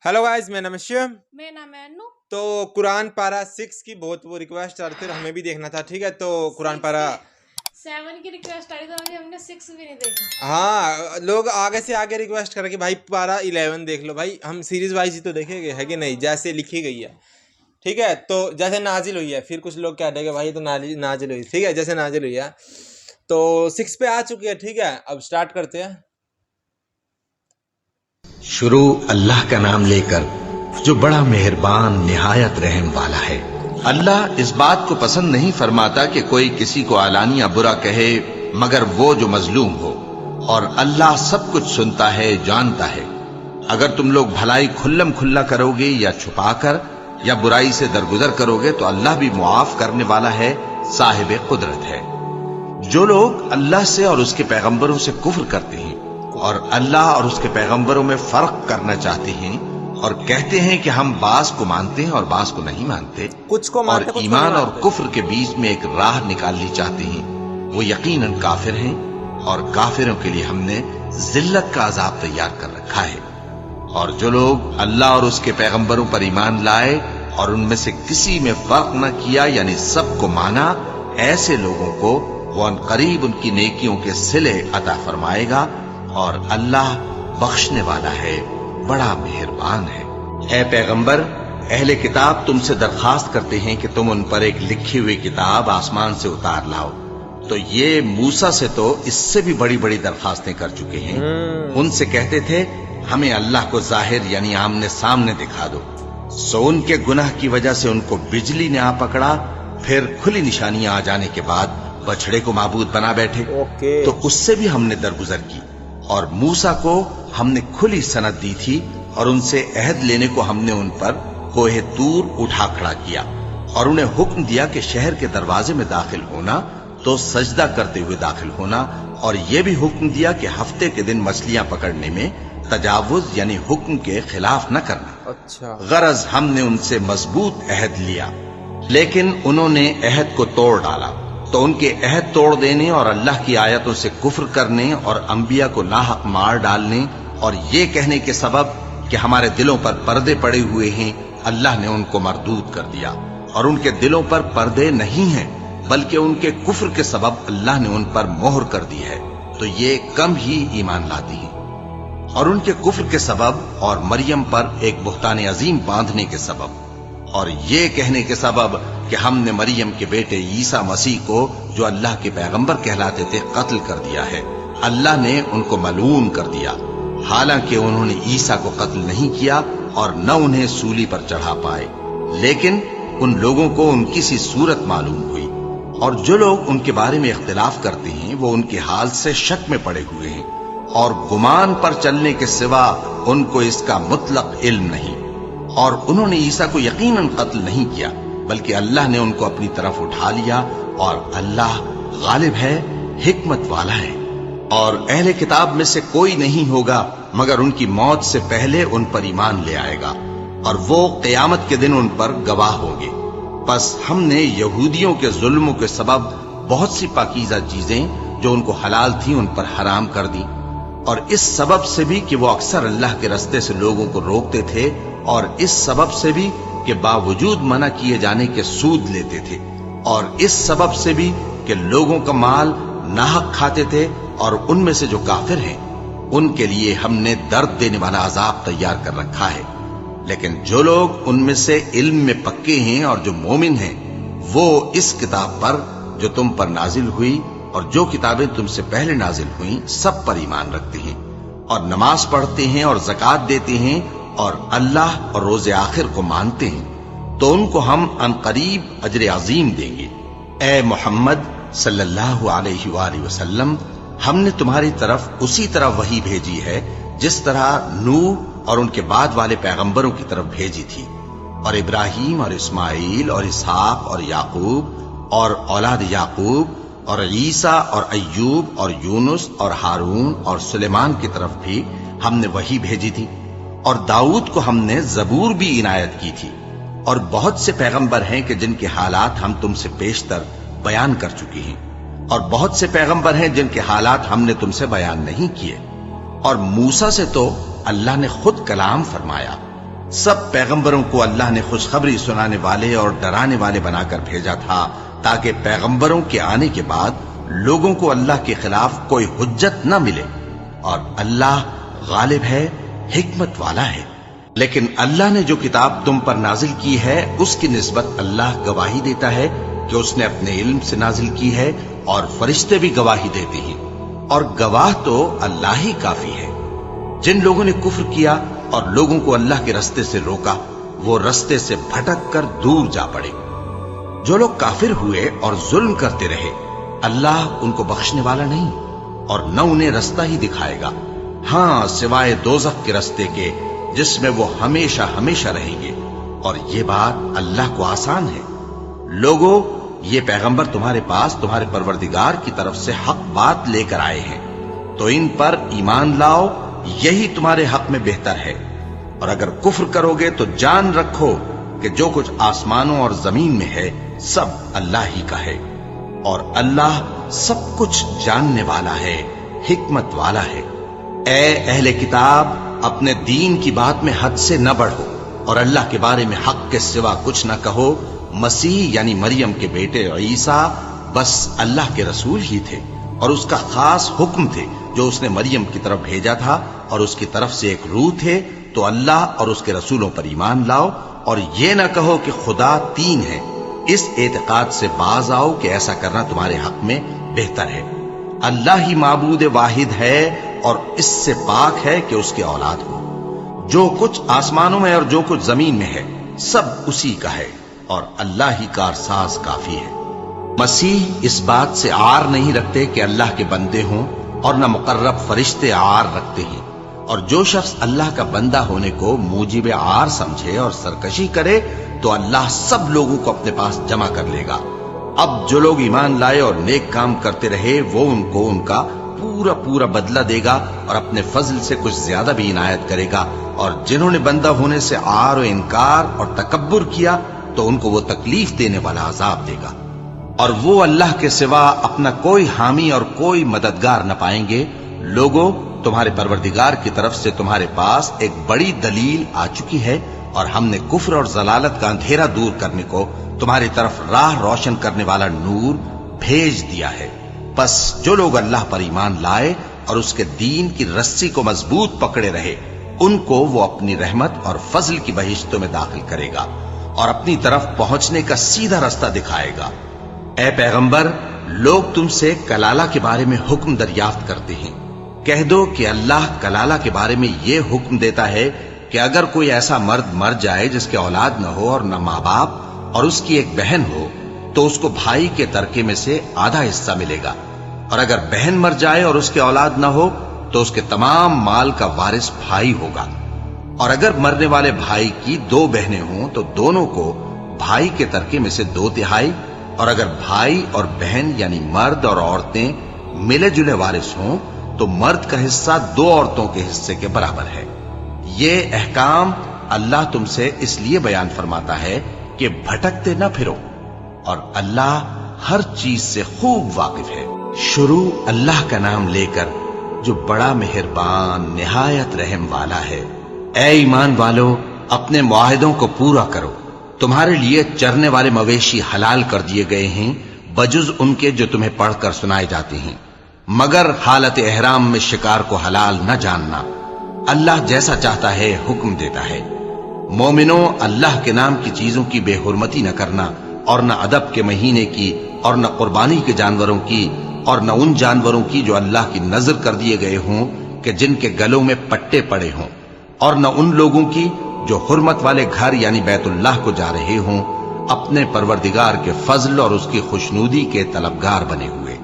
Hello guys, मेरा नाम है शिवम। मेरा नाम है अनु। तो कुरान पारा 6 की बहुत वो रिक्वेस्ट आ रही थी, हमें भी देखना था। ठीक है, तो कुरान पारा 7 की रिक्वेस्ट आई तो अभी हमने 6 भी नहीं देखा। हाँ, लोग आगे से आगे रिक्वेस्ट कर कि भाई पारा 11 देख लो। भाई हम सीरीज वाइज ही तो देखेंगे, है कि नहीं, जैसे लिखी गई है। ठीक है, तो जैसे नाजिल हुई है, फिर कुछ लोग क्या कहेंगे भाई तो नाजिल हुई। ठीक है, जैसे नाजिल हुई है तो 6 पे आ चुकी है। ठीक है, अब स्टार्ट करते हैं। शुरू अल्लाह का नाम लेकर जो बड़ा मेहरबान निहायत रहम वाला है। अल्लाह इस बात को पसंद नहीं फरमाता कि कोई किसी को आलानिया बुरा कहे मगर वो जो मजलूम हो, और अल्लाह सब कुछ सुनता है, जानता है। अगर तुम लोग भलाई खुल्लम खुल्ला करोगे या छुपाकर या बुराई से दरगुजर करोगे तो अल्लाह भी मुआफ करने वाला है, साहिब कुदरत है। जो लोग अल्लाह से और उसके पैगंबरों से कुफ्र करते हैं और अल्लाह और उसके पैगंबरों में फर्क करना चाहते हैं और कहते हैं कि हम बास को मानते हैं और बास को नहीं मानते, कुछ को मानते, और कुछ को ईमान नहीं और मानते। कुफ्र के बीच में एक राह निकालनी चाहते हैं, वो यकीनन काफिर हैं, और काफिरों के लिए हमने जिल्लत का अजाब तैयार कर रखा है। और जो लोग अल्लाह और उसके पैगंबरों पर ईमान लाए और उनमें से किसी में फर्क न किया, यानी सबको माना, ऐसे लोगों को वो अनकरीब उनकी नेकियों के सिले अता फरमाएगा, और अल्लाह बख्शने वाला है, बड़ा मेहरबान है। ऐ पैगंबर, अहले किताब तुमसे दरखास्त करते हैं कि तुम उन पर एक लिखी हुई किताब आसमान से उतार लाओ। तो ये मूसा से तो इससे भी बड़ी बड़ी दरखास्तें कर चुके हैं। उनसे कहते थे हमें अल्लाह को जाहिर यानी आमने सामने दिखा दो। सो उनके गुनाह की वजह से उनको बिजली ने आ पकड़ा, फिर खुली निशानियां आ जाने के बाद बछड़े को माबूद बना बैठे। तो उससे भी हमने दरगुजर की, और मूसा को हमने खुली सनद दी थी, और उनसे अहद लेने को हमने उन पर कोहे तूर उठा खड़ा किया, और उन्हें हुक्म दिया कि शहर के दरवाजे में दाखिल होना तो सजदा करते हुए दाखिल होना, और यह भी हुक्म दिया कि हफ्ते के दिन मछलियां पकड़ने में तजावुज यानी हुक्म के खिलाफ न करना। अच्छा, गरज हमने उनसे मजबूत अहद लिया, लेकिन उन्होंने अहद को तोड़ डाला। तो उनके अहद तोड़ देने और अल्लाह की आयतों से कुफ्र करने और अंबिया को नाहक मार डालने और ये कहने के सबब कि हमारे दिलों पर पर्दे पड़े हुए हैं, अल्लाह ने उनको मरदूद कर दिया। और उनके दिलों पर पर्दे नहीं हैं, बल्कि उनके कुफ्र के सबब अल्लाह ने उन पर मोहर कर दी है, तो ये कम ही ईमान लाती हैं। और उनके कुफ्र के सबब और मरियम पर एक बुहतान अजीम बांधने के सबब और ये कहने के सबब कि हमने मरियम के बेटे ईसा मसीह को, जो अल्लाह के पैगंबर कहलाते थे, कत्ल कर दिया है। अल्लाह ने उनको मलून कर दिया, हालांकि उन्होंने ईसा को कत्ल नहीं किया और न उन्हें सूली पर चढ़ा पाए, लेकिन उन लोगों को उनकी सी सूरत मालूम हुई। और जो लोग उनके बारे में इख्तिलाफ करते हैं वो उनके हाल से शक में पड़े हुए हैं, और गुमान पर चलने के सिवा उनको इसका मुतलक इल्म नहीं। और उन्होंने ईसा को यकीनन कत्ल नहीं किया, बल्कि अल्लाह ने उनको अपनी तरफ उठा लिया, और अल्लाह गालिब है, हिकमत वाला है। और अहले किताब में से कोई नहीं होगा मगर उनकी मौत से पहले उन पर ईमान ले आएगा, और वो क़यामत के दिन उन पर गवाह होंगे। बस हमने यहूदियों के जुल्मों के सबब बहुत सी पाकीज़ा चीजें जो उनको हलाल थी उन पर हराम कर दी, और इस सबब से भी कि वो अक्सर अल्लाह के रास्ते से लोगों को रोकते थे, और इस सबब से भी कि बावजूद मना किए जाने के सूद लेते थे, और इस सबब से भी कि लोगों का माल नाहक खाते थे। और उनमें से जो काफिर हैं उनके लिए हमने दर्द देने वाला अजाब तैयार कर रखा है। लेकिन जो लोग उनमें से इल्म में पक्के हैं और जो मोमिन हैं, वो इस किताब पर जो तुम पर नाजिल हुई और जो किताबें तुमसे पहले नाजिल हुई सब पर ईमान रखते हैं, और नमाज पढ़ते हैं और ज़कात देते हैं, और अल्लाह और रोज़े आखिर को मानते हैं, तो उनको हम अनकरीब अजर अजीम देंगे। ए मोहम्मद सल्लल्लाहु अलैहि वसल्लम, हमने तुम्हारी तरफ उसी तरह वही भेजी है जिस तरह नूह और उनके बाद वाले पैगंबरों की तरफ भेजी थी, और इब्राहिम और इस्माइल और इसहाक और याकूब और औलाद याकूब और ईसा और अय्यूब और यूनुस और हारून और सुलेमान की तरफ भी हमने वही भेजी थी। और दाऊद को हमने जबूर भी इनायत की थी। और बहुत से पैगंबर हैं कि जिनके हालात हम तुमसे पेशतर बयान कर चुके हैं, और बहुत से पैगंबर हैं जिनके हालात हमने तुमसे बयान नहीं किए। और मूसा से तो अल्लाह ने खुद कलाम फरमाया, सब पैगंबरों को अल्लाह ने खुशखबरी सुनाने वाले और डराने वाले बनाकर भेजा था, ताकि पैगंबरों के आने के बाद लोगों को अल्लाह के खिलाफ कोई हुज्जत न मिले। और अल्लाह गालिब है, हिकमत वाला है। लेकिन अल्लाह ने जो किताब तुम पर नाजिल की है उसकी निस्बत अल्लाह गवाही देता है कि उसने अपने इल्म से नाजिल की है, और फरिश्ते भी गवाही देते हैं, और गवाह तो अल्लाह ही काफी है। जिन लोगों ने कुफ्र किया और लोगों को अल्लाह के रस्ते से रोका, वो रस्ते से भटक कर दूर जा पड़े। जो लोग काफिर हुए और जुल्म करते रहे, अल्लाह उनको बख्शने वाला नहीं और न उन्हें रास्ता ही दिखाएगा, हां सिवाय दोज़ख के रास्ते के जिसमें वो हमेशा हमेशा रहेंगे, और ये बात अल्लाह को आसान है। लोगों, ये पैगंबर तुम्हारे पास तुम्हारे परवरदिगार की तरफ से हक बात लेकर आए हैं, तो इन पर ईमान लाओ, यही तुम्हारे हक में बेहतर है। और अगर कुफ्र करोगे तो जान रखो कि जो कुछ आसमानों और जमीन में है सब अल्लाह ही का है, और अल्लाह सब कुछ जानने वाला है, हिकमत वाला है। ए अहले किताब, अपने दीन की बात में हद से न बढ़ो और अल्लाह के बारे में हक के सिवा कुछ न कहो। मसीह यानी मरियम के बेटे ईसा बस अल्लाह के रसूल ही थे और उसका खास हुक्म थे जो उसने मरियम की तरफ भेजा था, और उसकी तरफ से एक रूह थे। तो अल्लाह और उसके रसूलों पर ईमान लाओ और ये न कहो कि खुदा तीन है। इस एतकाद से बाज आओ कि ऐसा करना तुम्हारे हक में बेहतर है। अल्लाह ही माबूद वाहिद है और इससे पाक है कि उसके औलाद हो। जो कुछ आसमानों में और जो कुछ जमीन में है सब उसी का है, और अल्लाह ही कारसाज काफी है। मसीह इस बात से आर नहीं रखते कि अल्लाह के बंदे हों, और न मुकर्रब फरिश्ते आर रखते हैं। और जो शख्स अल्लाह का बंदा होने को मूजिब आर समझे और सरकशी करे, तो अल्लाह सब लोगों को अपने पास जमा कर लेगा। अब जो लोग ईमान लाए और नेक काम करते रहे, वो उनको उनका पूरा पूरा बदला देगा और अपने फजल से कुछ ज्यादा भी इनायत करेगा। और जिन्होंने बंदा होने से आर और इनकार और तकब्बुर किया, तो उनको वो तकलीफ देने वाला अजाब देगा। और वो अल्लाह के सिवा अपना कोई हामी और कोई मददगार न पाएंगे। लोगों, तुम्हारे परवरदिगार की तरफ से तुम्हारे पास एक बड़ी दलील आ चुकी है, और हमने कुफ्र और जलालत का अंधेरा दूर करने को तुम्हारी तरफ राह रोशन करने वाला नूर भेज दिया है। बस जो लोग अल्लाह पर ईमान लाए और उसके दीन की रस्सी को मजबूत पकड़े रहे, उनको वो अपनी रहमत और फजल की बहिश्तों में दाखिल करेगा और अपनी तरफ पहुंचने का सीधा रास्ता दिखाएगा। ए पैगंबर, लोग तुमसे कलाला के बारे में हुक्म दरियाफ्त करते हैं। कह दो कि अल्लाह कलाला के बारे में ये हुक्म देता है कि अगर कोई ऐसा मर्द मर जाए जिसके औलाद न हो और न माँ बाप, और उसकी एक बहन हो, तो उसको भाई के तरके में से आधा हिस्सा मिलेगा। और अगर बहन मर जाए और उसके औलाद न हो, तो उसके तमाम माल का वारिस भाई होगा। और अगर मरने वाले भाई की दो बहनें हों, तो दोनों को भाई के तरके में से 2/3, और अगर भाई और बहन यानी मर्द और औरतें मिले जुले वारिस हों, तो मर्द का हिस्सा 2 औरतों के हिस्से के बराबर है। ये अहकाम अल्लाह तुमसे इसलिए बयान फरमाता है कि भटकते न फिरो, और अल्लाह हर चीज से खूब वाकिफ है। शुरू अल्लाह का नाम लेकर जो बड़ा मेहरबान निहायत रहम वाला है। ए ईमान वालो, अपने मुआहिदों को पूरा करो। तुम्हारे लिए चरने वाले मवेशी हलाल कर दिए गए हैं, बजुज उनके जो तुम्हें पढ़कर सुनाए जाते हैं, मगर हालत एहराम में शिकार को हलाल न जानना। अल्लाह जैसा चाहता है हुक्म देता है। मोमिनो, अल्लाह के नाम की चीजों की बेहुरमती न करना, और न अदब के महीने की, और न कुर्बानी के जानवरों की, और न उन जानवरों की जो अल्लाह की नजर कर दिए गए हों कि जिनके गलों में पट्टे पड़े हों, और न उन लोगों की जो हुर्मत वाले घर यानी बैतुल्लाह को जा रहे हों, अपने परवरदिगार के फजल और उसकी खुशनूदी के तलबगार बने हुए।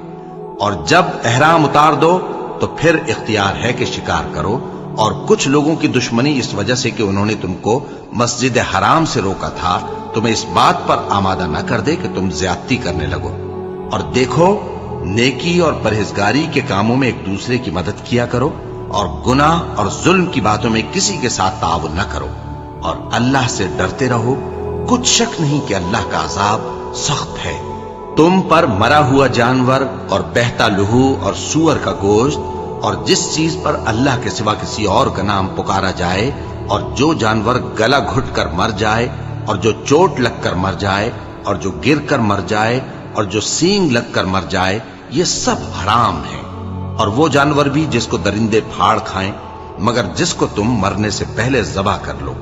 और जब एहराम उतार दो तो फिर इख्तियार है कि शिकार करो। और कुछ लोगों की दुश्मनी इस वजह से कि उन्होंने तुमको मस्जिद हराम से रोका था, तुम्हें इस बात पर आमादा न कर दे कि तुम ज्यादती करने लगो। और देखो, नेकी और परहेजगारी के कामों में एक दूसरे की मदद किया करो, और गुनाह और जुल्म की बातों में किसी के साथ ताउन न करो, और अल्लाह से डरते रहो। कुछ शक नहीं कि अल्लाह का अजाब सख्त है। तुम पर मरा हुआ जानवर और बहता लहू और सूअर का गोश्त और जिस चीज पर अल्लाह के सिवा किसी और का नाम पुकारा जाए, اور جو جانور گلا گھٹ کر مر جائے اور جو چوٹ لگ کر مر جائے اور جو گر کر مر جائے اور جو سینگ لگ کر مر جائے، یہ سب حرام ہیں، اور وہ جانور بھی جس کو درندے پھاڑ کھائیں مگر جس کو تم مرنے سے پہلے ذبح کر لو،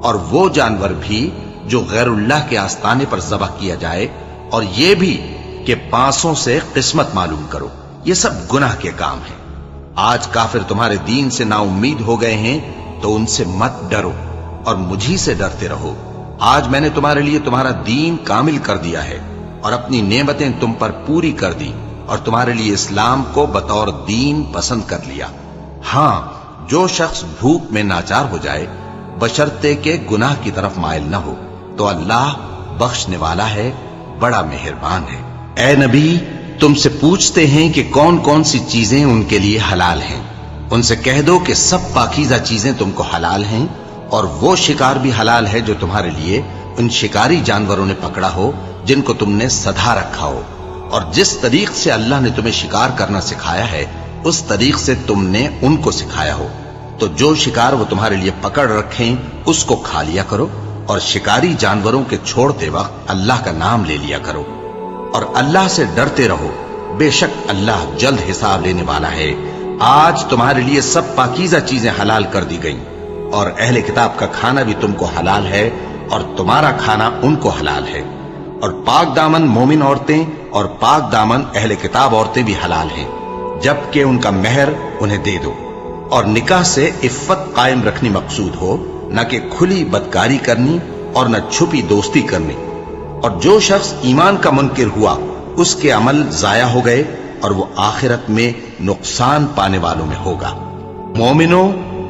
اور وہ جانور بھی جو غیر اللہ کے آستانے پر ذبح کیا جائے، اور یہ بھی کہ پانسوں سے قسمت معلوم کرو، یہ سب گناہ کے کام ہیں۔ آج کافر تمہارے دین سے نا امید ہو گئے ہیں تو ان سے مت ڈرو اور مجھی سے ڈرتے رہو۔ آج میں نے تمہارے لیے تمہارا دین کامل کر دیا ہے اور اپنی نعمتیں تم پر پوری کر دی اور تمہارے لیے اسلام کو بطور دین پسند کر لیا۔ ہاں، جو شخص بھوک میں ناچار ہو جائے بشرطے کہ گناہ کی طرف مائل نہ ہو تو اللہ بخشنے والا ہے، بڑا مہربان ہے۔ اے نبی، تم سے پوچھتے ہیں کہ کون کون سی چیزیں ان کے لیے حلال ہیں، ان سے کہہ دو کہ سب پاکیزہ چیزیں تم کو حلال ہیں، اور وہ شکار بھی حلال ہے جو تمہارے لیے ان شکاری جانوروں نے پکڑا ہو جن کو تم نے سدھا رکھا ہو، اور جس طریق سے اللہ نے تمہیں شکار کرنا سکھایا ہے اس طریق سے تم نے ان کو سکھایا ہو، تو جو شکار وہ تمہارے لیے پکڑ رکھیں اس کو کھا لیا کرو، اور شکاری جانوروں کے چھوڑتے وقت اللہ کا نام لے لیا کرو، اور اللہ سے ڈرتے رہو، بے شک اللہ جلد حساب لینے والا ہے۔ آج تمہارے لیے سب پاکیزہ چیزیں حلال کر دی گئیں، اور اہل کتاب کا کھانا بھی تم کو حلال ہے اور تمہارا کھانا ان کو حلال ہے، اور پاک دامن مومن عورتیں اور پاک دامن اہل کتاب عورتیں بھی حلال ہیں، جبکہ ان کا مہر انہیں دے دو، اور نکاح سے عفت قائم رکھنی مقصود ہو، نہ کہ کھلی بدکاری کرنی اور نہ چھپی دوستی کرنی۔ اور جو شخص ایمان کا منکر ہوا اس کے عمل ضائع ہو گئے اور وہ آخرت میں نقصان پانے والوں میں ہوگا۔ مومنوں،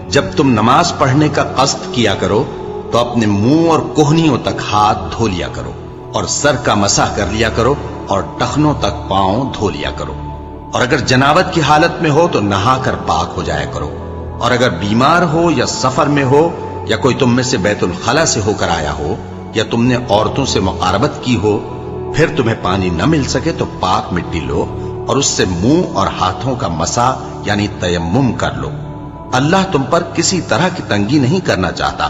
جب تم نماز پڑھنے کا قصد کیا کرو تو اپنے منہ اور کوہنیوں تک ہاتھ دھو لیا کرو، اور سر کا مسح کر لیا کرو، اور ٹخنوں تک پاؤں دھو لیا کرو، اور اگر جنابت کی حالت میں ہو تو نہا کر پاک ہو جایا کرو، اور اگر بیمار ہو یا سفر میں ہو یا کوئی تم میں سے بیت الخلا سے ہو کر آیا ہو یا تم نے عورتوں سے مقاربت کی ہو، پھر تمہیں پانی نہ مل سکے تو پاک مٹی لو اور اس سے منہ اور ہاتھوں کا مسح یعنی تیمم کر لو۔ اللہ تم پر کسی طرح کی تنگی نہیں کرنا چاہتا،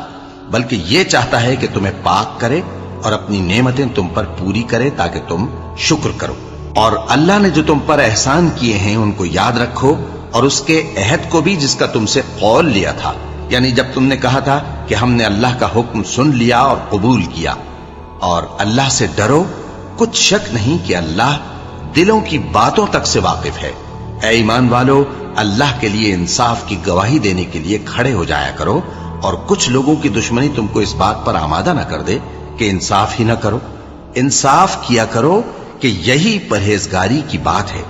بلکہ یہ چاہتا ہے کہ تمہیں پاک کرے اور اپنی نعمتیں تم پر پوری کرے تاکہ تم شکر کرو۔ اور اللہ نے جو تم پر احسان کیے ہیں ان کو یاد رکھو، اور اس کے عہد کو بھی جس کا تم سے قول لیا تھا، یعنی جب تم نے کہا تھا کہ ہم نے اللہ کا حکم سن لیا اور قبول کیا۔ اور اللہ سے ڈرو، کچھ شک نہیں کہ اللہ دلوں کی باتوں تک سے واقف ہے۔ اے ایمان والو، اللہ کے لیے انصاف کی گواہی دینے کے لیے کھڑے ہو جایا کرو، اور کچھ لوگوں کی دشمنی تم کو اس بات پر آمادہ نہ کر دے کہ انصاف ہی نہ کرو۔ انصاف کیا کرو کہ یہی پرہیزگاری کی بات ہے،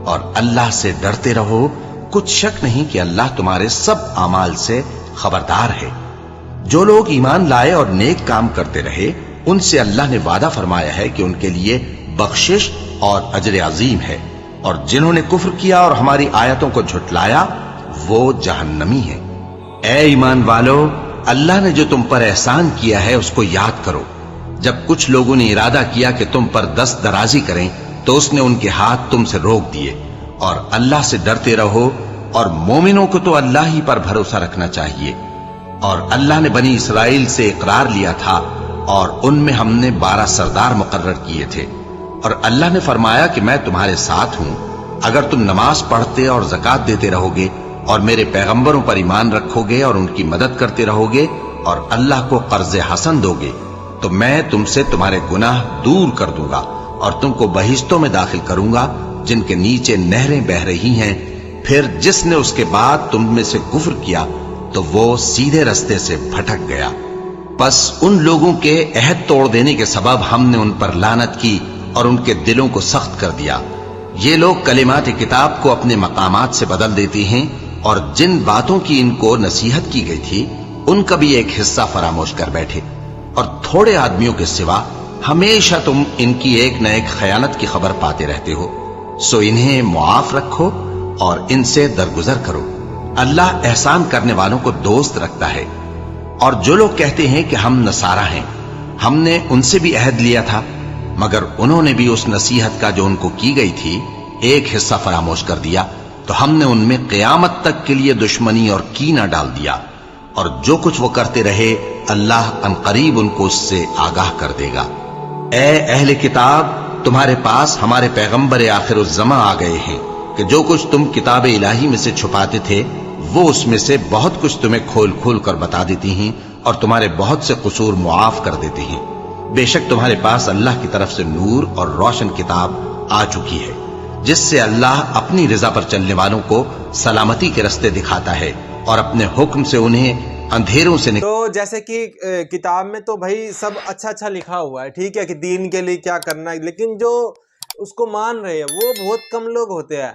اور اللہ سے ڈرتے رہو، کچھ شک نہیں کہ اللہ تمہارے سب اعمال سے خبردار ہے۔ جو لوگ ایمان لائے اور نیک کام کرتے رہے ان سے اللہ نے وعدہ فرمایا ہے کہ ان کے لیے بخشش اور اجر عظیم ہے، اور جنہوں نے کفر کیا اور ہماری آیتوں کو جھٹلایا وہ جہنمی ہیں۔ اے ایمان والو، اللہ نے جو تم پر احسان کیا ہے اس کو یاد کرو۔ جب کچھ لوگوں نے ارادہ کیا کہ تم پر دست درازی کریں تو اس نے ان کے ہاتھ تم سے روک دیے، اور اللہ سے ڈرتے رہو، اور مومنوں کو تو اللہ ہی پر بھروسہ رکھنا چاہیے۔ اور اللہ نے بنی اسرائیل سے اقرار لیا تھا اور ان میں ہم نے 12 سردار مقرر کیے تھے، اور اللہ نے فرمایا کہ میں تمہارے ساتھ ہوں اگر تم نماز پڑھتے اور زکوٰۃ دیتے رہو گے اور میرے پیغمبروں پر ایمان رکھو گے اور ان کی مدد کرتے رہو گے اور اللہ کو قرض حسن دو گے تو میں تم سے تمہارے گناہ دور کر دوں گا اور تم کو بہشتوں میں داخل کروں گا جن کے نیچے نہریں بہ رہی ہیں۔ پھر جس نے اس کے بعد تم میں سے کفر کیا تو وہ سیدھے رستے سے بھٹک گیا۔ بس ان لوگوں کے عہد توڑ دینے کے سبب ہم نے ان پر لعنت کی اور ان کے دلوں کو سخت کر دیا۔ یہ لوگ کلمات کتاب کو اپنے مقامات سے بدل دیتے ہیں، اور جن باتوں کی ان کو نصیحت کی گئی تھی ان کا بھی ایک حصہ فراموش کر بیٹھے، اور تھوڑے آدمیوں کے سوا ہمیشہ تم ان کی ایک نہ ایک خیانت کی خبر پاتے رہتے ہو، سو انہیں معاف رکھو اور ان سے درگزر کرو۔ اللہ احسان کرنے والوں کو دوست رکھتا ہے۔ اور جو لوگ کہتے ہیں کہ ہم نصارہ ہیں، ہم نے ان سے بھی عہد لیا تھا، مگر انہوں نے بھی اس نصیحت کا جو ان کو کی گئی تھی ایک حصہ فراموش کر دیا، تو ہم نے ان میں قیامت تک کے لیے دشمنی اور کینہ ڈال دیا۔ اور جو کچھ وہ کرتے رہے اللہ عنقریب ان کو اس سے آگاہ کر دے گا۔ اے اہل کتاب، تمہارے پاس ہمارے پیغمبر آخر الزماں آ گئے ہیں کہ جو کچھ تم کتاب الہی میں سے چھپاتے تھے وہ اس میں سے بہت کچھ تمہیں کھول کھول کر بتا دیتی ہیں اور تمہارے بہت سے قصور معاف کر دیتی ہیں۔ بے شک تمہارے پاس اللہ کی طرف سے نور اور روشن کتاب آ چکی ہے جس سے اللہ اپنی رضا پر چلنے والوں کو سلامتی کے رستے دکھاتا ہے اور اپنے حکم سے انہیں اندھیروں سے تو جیسے کہ کتاب میں تو بھائی سب اچھا اچھا لکھا ہوا ہے، ٹھیک ہے، کہ دین کے لیے کیا کرنا ہے، لیکن جو اس کو مان رہے ہیں وہ بہت کم لوگ ہوتے ہیں۔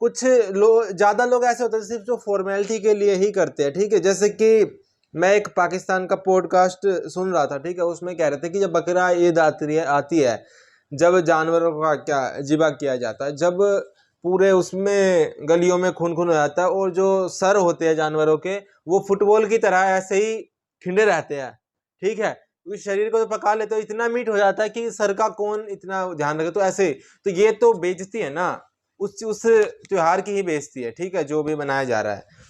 کچھ لوگ، زیادہ لوگ ایسے ہوتے ہیں صرف جو فارمیلٹی کے لیے ہی کرتے ہیں، ٹھیک ہے۔ جیسے کہ میں ایک پاکستان کا پوڈ کاسٹ سن رہا تھا، ٹھیک ہے، اس میں کہہ رہے تھے کہ جب بقرہ عید آتی ہے، جب جانوروں کا کیا ذبح کیا جاتا ہے، جب پورے اس میں گلیوں میں خون ہو جاتا ہے اور جو سر ہوتے ہیں جانوروں کے وہ فٹ بال کی طرح ایسے ہی کھنڈے رہتے ہیں، ٹھیک ہے، اس شریر کو تو پکا لیتے، اتنا میٹ ہو جاتا ہے کہ سر کا کون اتنا دھیان رکھے۔ تو ایسے تو یہ تو بیچتی ہے نا، اس تیوہار کی ہی بیچتی ہے، ٹھیک ہے، جو بھی منایا جا رہا ہے۔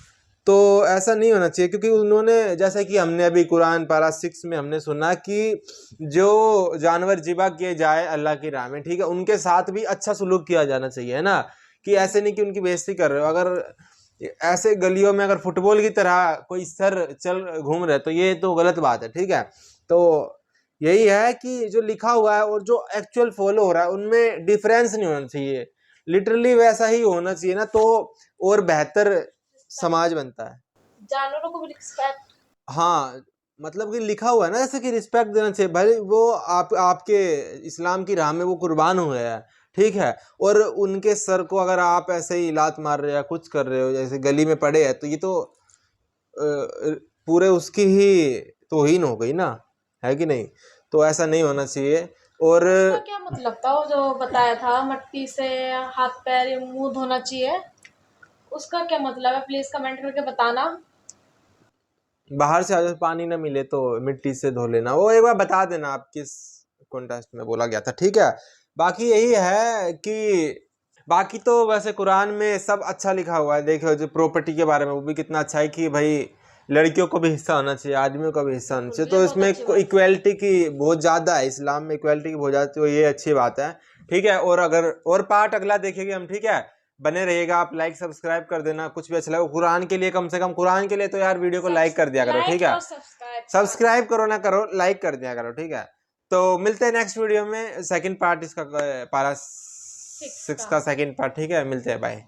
تو ایسا نہیں ہونا چاہیے، کیونکہ انہوں نے جیسا کہ ہم نے ابھی قرآن پارہ 6 میں ہم نے سنا کہ جو جانور ذبح کیے جائے اللہ کی راہ میں، ٹھیک ہے، ان کے ساتھ بھی اچھا سلوک کیا جانا چاہیے، ہے نا، کہ ایسے نہیں کہ ان کی بےعزتی کر رہے ہو۔ اگر ایسے گلیوں میں اگر فٹ بال کی طرح کوئی سر چل گھوم رہے تو یہ تو غلط بات ہے، ٹھیک ہے۔ تو یہی ہے کہ جو لکھا ہوا ہے اور جو ایکچوئل فالو ہو رہا ہے ان میں ڈیفرنس نہیں ہونا چاہیے، لٹرلی ویسا ہی ہونا چاہیے نا، تو اور بہتر سماج بنتا ہے۔ جانوروں کو بھی رسپیکٹ، ہاں، مطلب کہ لکھا ہوا ہے نا جیسے کہ رسپیکٹ دینا چاہیے بھائی، وہ آپ کے اسلام کی راہ میں وہ قربان ہوئے ہیں، ٹھیک ہے، اور ان کے سر کو اگر آپ ایسے ہی لات مار رہے ہو یا کچھ کر رہے ہو جیسے گلی میں پڑے ہیں تو یہ تو پورے اس کی ہی توہین ہو گئی نا، ہے کہ نہیں؟ تو ایسا نہیں ہونا چاہیے۔ اور اس کا کیا مطلب تھا وہ جو بتایا تھا مٹی سے ہاتھ پیر یا منہ دھونا چاہیے، اس کا کیا مطلب ہے؟ پلیز کمنٹ کر کے بتانا۔ باہر سے اگر پانی نہ ملے تو مٹی سے دھو لینا، وہ ایک بار بتا دینا آپ کس کانٹیکسٹ میں بولا گیا تھا، ٹھیک ہے۔ باقی یہی ہے کہ باقی تو ویسے قرآن میں سب اچھا لکھا ہوا ہے، دیکھو جو پراپرٹی کے بارے میں وہ بھی کتنا اچھا ہے کہ بھائی لڑکیوں کو بھی حصہ ہونا چاہیے، آدمیوں کا بھی حصہ ہونا چاہیے، تو اس میں ایکویلٹی کی بہت زیادہ ہے، اسلام میں ایکویلٹی کی بہت زیادہ، تو یہ اچھی بات ہے، ٹھیک ہے۔ اور اگر اور پارٹ اگلا دیکھیں گے ہم، ٹھیک ہے، بنے رہیے گا، آپ لائک سبسکرائب کر دینا، کچھ بھی اچھا لگا قرآن کے لیے، کم سے کم قرآن کے لیے تو یار ویڈیو کو لائک کر دیا کرو، ٹھیک ہے، سبسکرائب کرو نہ کرو لائک کر دیا کرو، ٹھیک ہے۔ تو ملتے ہیں نیکسٹ ویڈیو میں، سیکنڈ پارٹ اس کا پارہ 6 کا سیکنڈ پارٹ، ٹھیک ہے، ملتے ہیں، بائے۔